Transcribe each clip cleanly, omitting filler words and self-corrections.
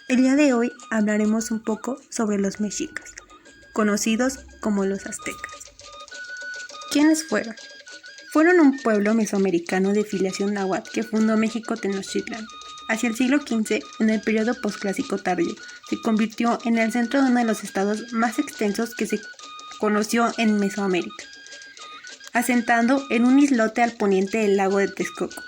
El día de hoy hablaremos un poco sobre los mexicas, conocidos como los aztecas. ¿Quiénes fueron? Fueron un pueblo mesoamericano de filiación náhuatl que fundó México Tenochtitlan. Hacia el siglo XV, en el periodo posclásico tardío, se convirtió en el centro de uno de los estados más extensos que se conoció en Mesoamérica, asentando en un islote al poniente del lago de Texcoco,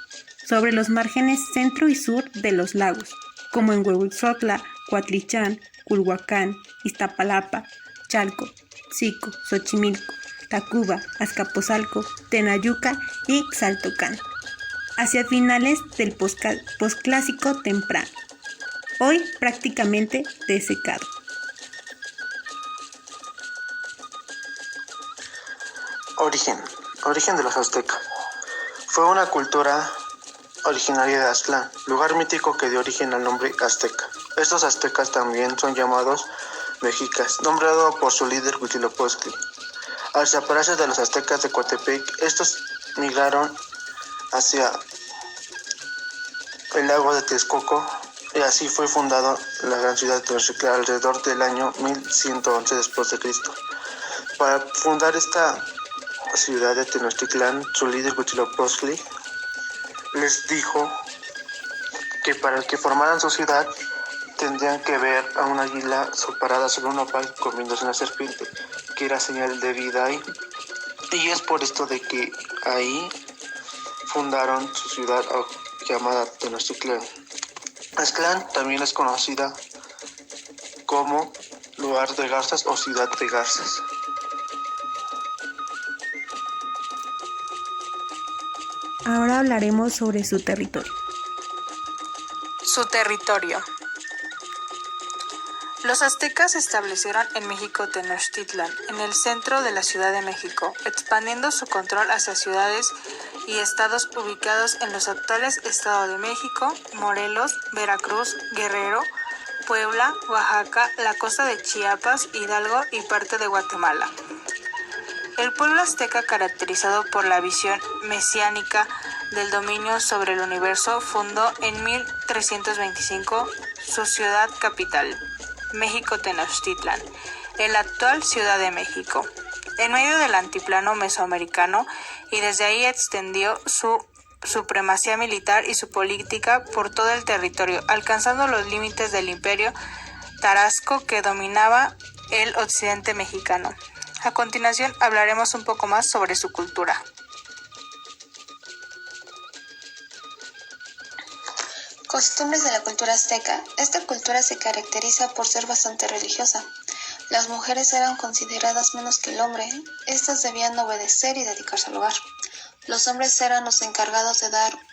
sobre los márgenes centro y sur de los lagos, como en Huehuetlán, Cuatlichán, Culhuacán, Iztapalapa, Chalco, Xico, Xochimilco, Tacuba, Azcapotzalco, Tenayuca y Xaltocán, hacia finales del posclásico temprano, hoy prácticamente desecado. Origen de los aztecas. Fue una cultura originaria de Aztlán, lugar mítico que dio origen al nombre azteca. Estos aztecas también son llamados mexicas, nombrado por su líder Huitzilopochtli. Al separarse de los aztecas de Coatepec, estos migraron hacia el lago de Texcoco y así fue fundada la gran ciudad de Tenochtitlan alrededor del año 1111 después de Cristo. Para fundar esta ciudad de Tenochtitlan, su líder Huitzilopochtli les dijo que para que formaran su ciudad tendrían que ver a una águila parada sobre un nopal comiéndose una serpiente, que era señal de vida ahí. Y es por esto de que ahí fundaron su ciudad llamada Tenochtitlan. Aztlán también es conocida como lugar de garzas o ciudad de garzas. Ahora hablaremos sobre su territorio. Su territorio. Los aztecas se establecieron en México Tenochtitlan, en el centro de la Ciudad de México, expandiendo su control hacia ciudades y estados ubicados en los actuales Estado de México, Morelos, Veracruz, Guerrero, Puebla, Oaxaca, la costa de Chiapas, Hidalgo y parte de Guatemala. El pueblo azteca, caracterizado por la visión mesiánica del dominio sobre el universo, fundó en 1325 su ciudad capital, México Tenochtitlan, en la actual Ciudad de México, en medio del altiplano mesoamericano, y desde ahí extendió su supremacía militar y su política por todo el territorio, alcanzando los límites del imperio tarasco que dominaba el occidente mexicano. A continuación hablaremos un poco más sobre su cultura. Costumbres de la cultura azteca. Esta cultura se caracteriza por ser bastante religiosa. Las mujeres eran consideradas menos que el hombre. Estas debían obedecer y dedicarse al hogar. Los hombres eran los encargados de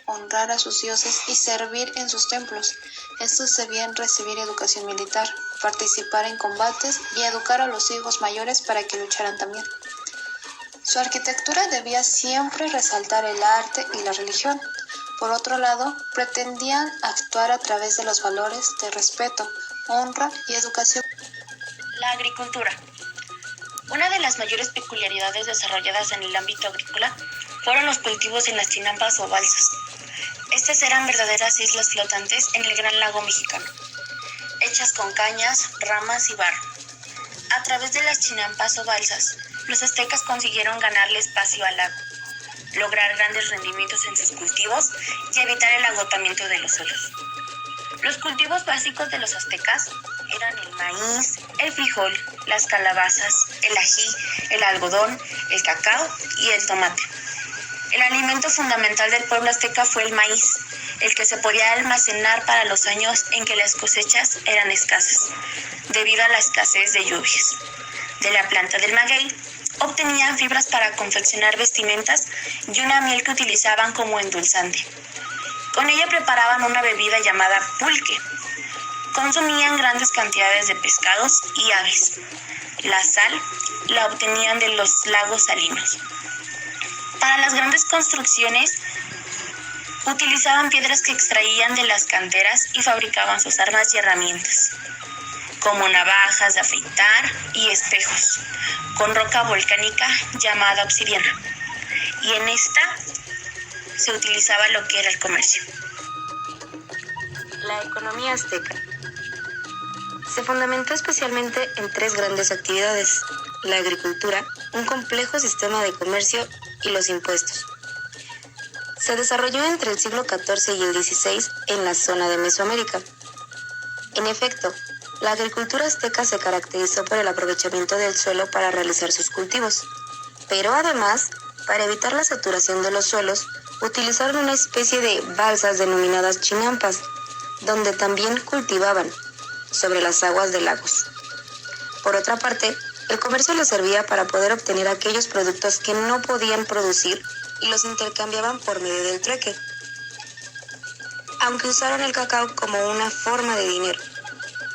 honrar a sus dioses y servir en sus templos. Estos debían recibir educación militar, participar en combates y educar a los hijos mayores para que lucharan también. Su arquitectura debía siempre resaltar el arte y la religión. Por otro lado, pretendían actuar a través de los valores de respeto, honra y educación. La agricultura. Una de las mayores peculiaridades desarrolladas en el ámbito agrícola fueron los cultivos en las chinampas o balsas. Estas eran verdaderas islas flotantes en el gran lago mexicano, hechas con cañas, ramas y barro. A través de las chinampas o balsas, los aztecas consiguieron ganarle espacio al lago, lograr grandes rendimientos en sus cultivos y evitar el agotamiento de los suelos. Los cultivos básicos de los aztecas eran el maíz, el frijol, las calabazas, el ají, el algodón, el cacao y el tomate. El alimento fundamental del pueblo azteca fue el maíz, el que se podía almacenar para los años en que las cosechas eran escasas, debido a la escasez de lluvias. De la planta del maguey obtenían fibras para confeccionar vestimentas y una miel que utilizaban como endulzante. Con ella preparaban una bebida llamada pulque. Consumían grandes cantidades de pescados y aves. La sal la obtenían de los lagos salinos. Para las grandes construcciones, utilizaban piedras que extraían de las canteras y fabricaban sus armas y herramientas, como navajas de afeitar y espejos, con roca volcánica llamada obsidiana. Y en esta se utilizaba lo que era el comercio. La economía azteca. Se fundamentó especialmente en 3 grandes actividades: la agricultura, un complejo sistema de comercio y los impuestos. Se desarrolló entre el siglo XIV y el XVI en la zona de Mesoamérica. En efecto, la agricultura azteca se caracterizó por el aprovechamiento del suelo para realizar sus cultivos, pero además, para evitar la saturación de los suelos, utilizaron una especie de balsas denominadas chinampas, donde también cultivaban, sobre las aguas de lagos. Por otra parte, el comercio les servía para poder obtener aquellos productos que no podían producir y los intercambiaban por medio del trueque, aunque usaron el cacao como una forma de dinero.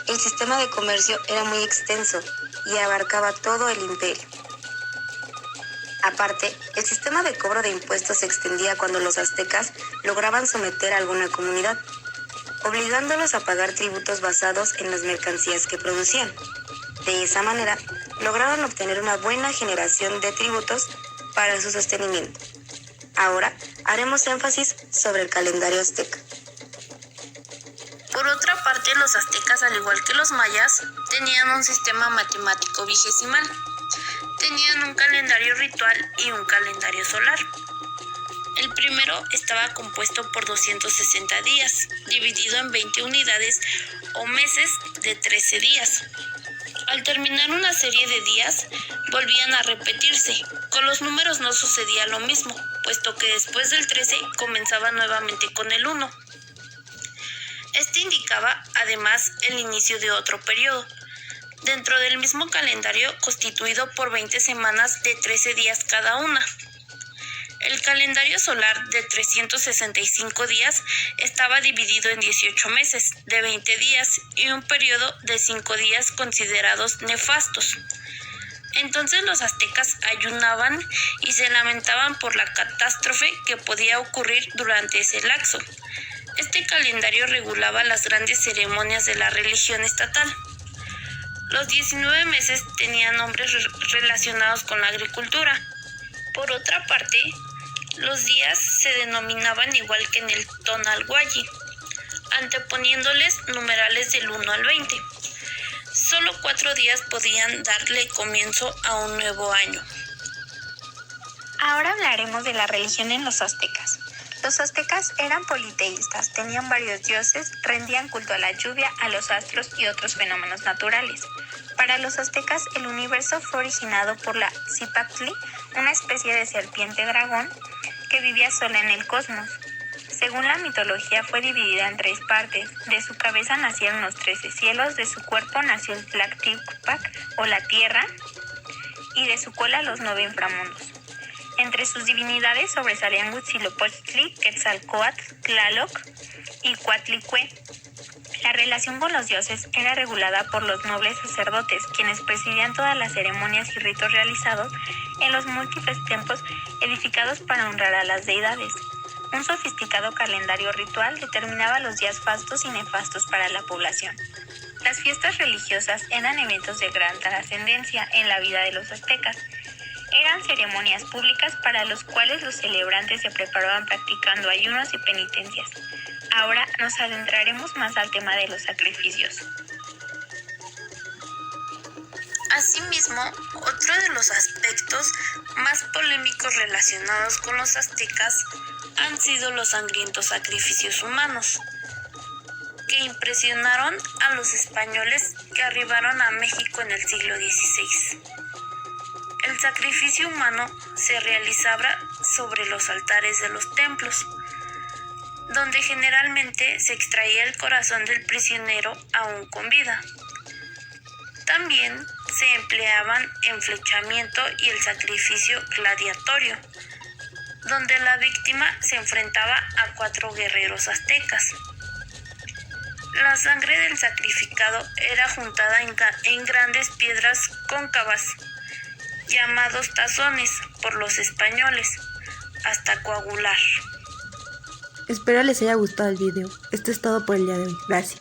El sistema de comercio era muy extenso y abarcaba todo el imperio. Aparte, el sistema de cobro de impuestos se extendía cuando los aztecas lograban someter a alguna comunidad, obligándolos a pagar tributos basados en las mercancías que producían. De esa manera, lograron obtener una buena generación de tributos para su sostenimiento. Ahora haremos énfasis sobre el calendario azteca. Por otra parte, los aztecas, al igual que los mayas, tenían un sistema matemático vigesimal. Tenían un calendario ritual y un calendario solar. El primero estaba compuesto por 260 días, dividido en 20 unidades o meses de 13 días. Al terminar una serie de días, volvían a repetirse. Con los números no sucedía lo mismo, puesto que después del 13 comenzaba nuevamente con el 1. Este indicaba, además, el inicio de otro periodo, dentro del mismo calendario constituido por 20 semanas de 13 días cada una. El calendario solar de 365 días estaba dividido en 18 meses de 20 días y un periodo de 5 días considerados nefastos. Entonces los aztecas ayunaban y se lamentaban por la catástrofe que podía ocurrir durante ese lapso. Este calendario regulaba las grandes ceremonias de la religión estatal. Los 19 meses tenían nombres relacionados con la agricultura. Por otra parte, los días se denominaban igual que en el Tonalguayi, anteponiéndoles numerales del 1 al 20. Solo 4 días podían darle comienzo a un nuevo año. Ahora hablaremos de la religión en los aztecas. Los aztecas eran politeístas, tenían varios dioses, rendían culto a la lluvia, a los astros y otros fenómenos naturales. Para los aztecas, el universo fue originado por la Cipactli, una especie de serpiente dragón que vivía sola en el cosmos. Según la mitología, fue dividida en 3 partes. De su cabeza nacieron los 13 cielos, de su cuerpo nació el Tlactipac, o la tierra, y de su cola los 9 inframundos. Entre sus divinidades sobresalían Huitzilopochtli, Quetzalcóatl, Tlaloc y Coatlicue. La relación con los dioses era regulada por los nobles sacerdotes, quienes presidían todas las ceremonias y ritos realizados en los múltiples templos edificados para honrar a las deidades. Un sofisticado calendario ritual determinaba los días fastos y nefastos para la población. Las fiestas religiosas eran eventos de gran trascendencia en la vida de los aztecas. Eran ceremonias públicas para los cuales los celebrantes se preparaban practicando ayunos y penitencias. Ahora nos adentraremos más al tema de los sacrificios. Asimismo, otro de los aspectos más polémicos relacionados con los aztecas han sido los sangrientos sacrificios humanos, que impresionaron a los españoles que arribaron a México en el siglo XVI. El sacrificio humano se realizaba sobre los altares de los templos, donde generalmente se extraía el corazón del prisionero aún con vida. También se empleaban en flechamiento y el sacrificio gladiatorio, donde la víctima se enfrentaba a 4 guerreros aztecas. La sangre del sacrificado era juntada en grandes piedras cóncavas, llamados tazones por los españoles, hasta coagular. Espero les haya gustado el video. Esto es todo por el día de hoy. Gracias.